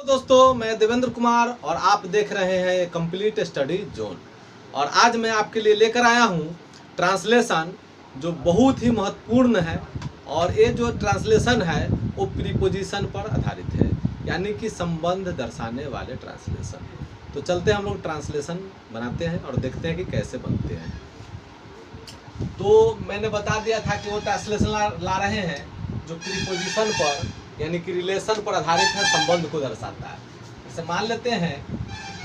तो दोस्तों, मैं देवेंद्र कुमार और आप देख रहे हैं कंप्लीट स्टडी जोन। और आज मैं आपके लिए लेकर आया हूं ट्रांसलेशन, जो बहुत ही महत्वपूर्ण है। और ये जो ट्रांसलेशन है वो प्रीपोजिशन पर आधारित है, यानी कि संबंध दर्शाने वाले ट्रांसलेशन। तो चलते हैं हम लोग ट्रांसलेशन बनाते हैं और देखते हैं कि कैसे बनते हैं। तो मैंने बता दिया था कि वो ट्रांसलेशन ला रहे हैं जो प्रीपोजिशन पर यानी कि रिलेशन पर आधारित है, संबंध को दर्शाता है। जैसे मान लेते हैं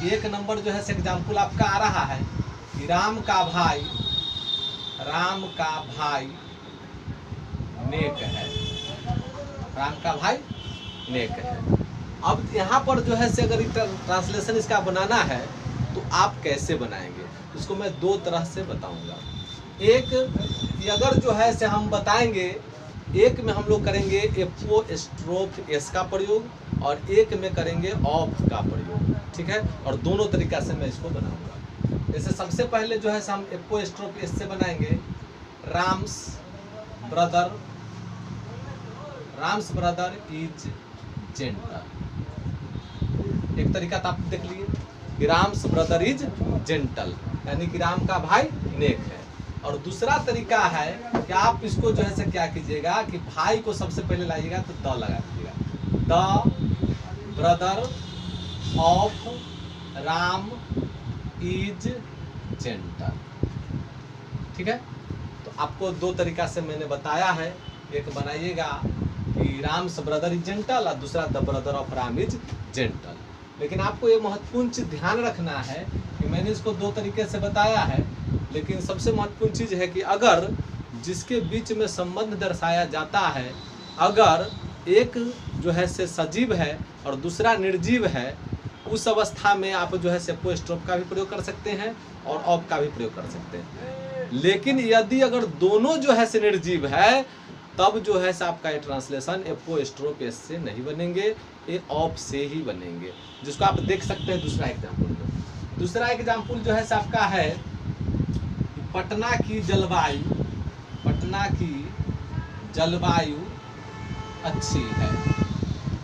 एक नंबर जो है एग्जाम्पल आपका आ रहा है कि राम का भाई नेक है। राम का भाई नेक है। अब यहाँ पर जो है अगर ट्रांसलेशन इसका बनाना है तो आप कैसे बनाएंगे, इसको मैं दो तरह से बताऊंगा। एक कि अगर जो है हम बताएंगे, एक में हम लोग करेंगे एपोस्ट्रोफ एस का प्रयोग और एक में करेंगे ऑफ का प्रयोग, ठीक है। और दोनों तरीका से मैं इसको बनाऊंगा। जैसे सबसे पहले जो है हम एपोस्ट्रोफ एस से बनाएंगे राम्स ब्रदर इज जेंटल। एक तरीका तो आप देख लिए कि राम्स ब्रदर इज जेंटल, यानी कि राम का भाई नेक है। और दूसरा तरीका है कि आप इसको जो है क्या कीजिएगा कि भाई को सबसे पहले लाइएगा तो द लगा दीजिएगा, the brother of Ram is gentle, ठीक है। तो आपको दो तरीका से मैंने बताया है, एक बनाइएगा कि राम्स ब्रदर इज जेंटल और दूसरा the brother of Ram is gentle. लेकिन आपको ये महत्वपूर्ण चीज ध्यान रखना है कि मैंने इसको दो तरीके से बताया है, लेकिन सबसे महत्वपूर्ण चीज है कि अगर जिसके बीच में संबंध दर्शाया जाता है, अगर एक जो है से सजीव है और दूसरा निर्जीव है, उस अवस्था में आप जो है से एपोस्ट्रोफ का भी प्रयोग कर सकते हैं और ऑफ का भी प्रयोग कर सकते हैं। लेकिन यदि अगर दोनों जो है से निर्जीव है, तब जो है आपका ये ट्रांसलेशन एपोस्ट्रोफ एस से नहीं बनेंगे, ये ऑफ से ही बनेंगे, जिसको आप देख सकते हैं दूसरा एग्जाम्पल में। दूसरा एग्जाम्पल जो है आपका है पटना की जलवायु अच्छी है।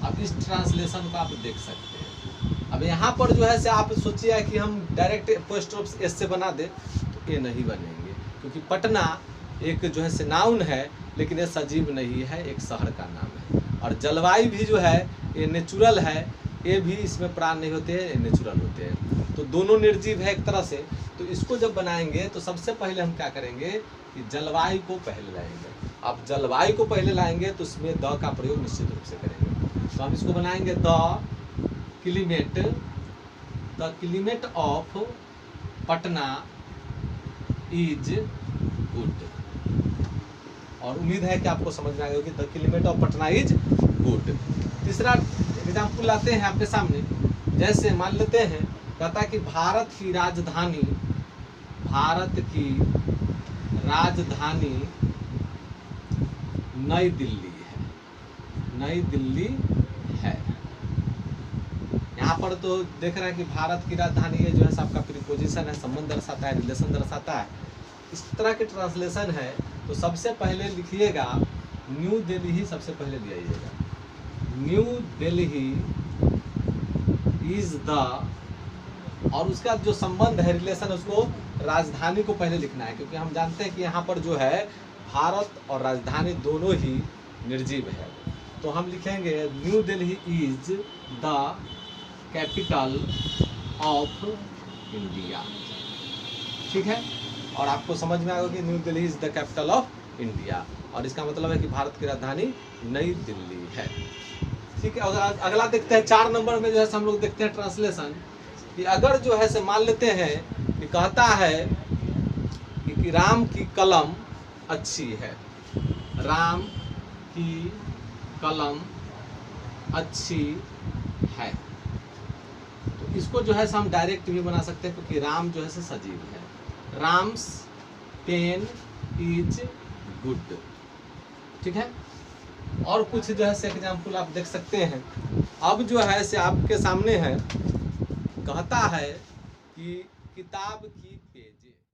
अब इस ट्रांसलेशन को आप देख सकते हैं। अब यहाँ पर जो है आप सोचिए कि हम डायरेक्ट एपोस्ट्रोफ एस से बना दे, तो ये नहीं बनेंगे, क्योंकि पटना एक जो है से नाउन है, लेकिन ये सजीव नहीं है, एक शहर का नाम है। और जलवायु भी जो है ये नेचुरल है, ये भी इसमें प्राण नहीं होते हैं, ये नेचुरल होते हैं। तो दोनों निर्जीव है एक तरह से। तो इसको जब बनाएंगे तो सबसे पहले हम क्या करेंगे कि जलवायु को पहले लाएंगे। अब जलवायु को पहले लाएंगे तो उसमें द का प्रयोग निश्चित रूप से करेंगे। तो हम इसको बनाएंगे the climate of Patna is good. और उम्मीद है कि आपको समझ में आ गया कि the climate of Patna is good. तीसरा एग्जाम्पल लाते हैं आपके सामने। जैसे मान लेते हैं, कहता कि भारत की राजधानी नई दिल्ली है। यहाँ पर तो देख रहे हैं कि भारत की राजधानी है, जो है आपका प्रीपोजिशन है, संबंध दर्शाता है, रिलेशन दर्शाता है। इस तरह के ट्रांसलेशन है। तो सबसे पहले लिखिएगा न्यू दिल्ली, सबसे पहले लिखिएगा न्यू दिल्ली इज द, और उसका जो संबंध है, रिलेशन, उसको राजधानी को पहले लिखना है, क्योंकि हम जानते हैं कि यहाँ पर जो है भारत और राजधानी दोनों ही निर्जीव है। तो हम लिखेंगे new Delhi is the capital of India, ठीक है। और आपको समझ में आएगा कि new Delhi is the capital of India, और इसका मतलब है कि भारत की राजधानी नई दिल्ली है, ठीक है। अगला देखते हैं 4 नंबर में जो है हम लोग देखते हैं ट्रांसलेशन कि अगर जो है से मान लेते हैं कि कहता है कि राम की कलम अच्छी है। राम की कलम अच्छी है। तो इसको जो है हम डायरेक्ट भी बना सकते हैं, क्योंकि राम जो है से सजीव है। राम्स पेन इज गुड, ठीक है। और कुछ जो है से एग्जाम्पल आप देख सकते हैं। अब जो है से आपके सामने है, कहता है कि किताब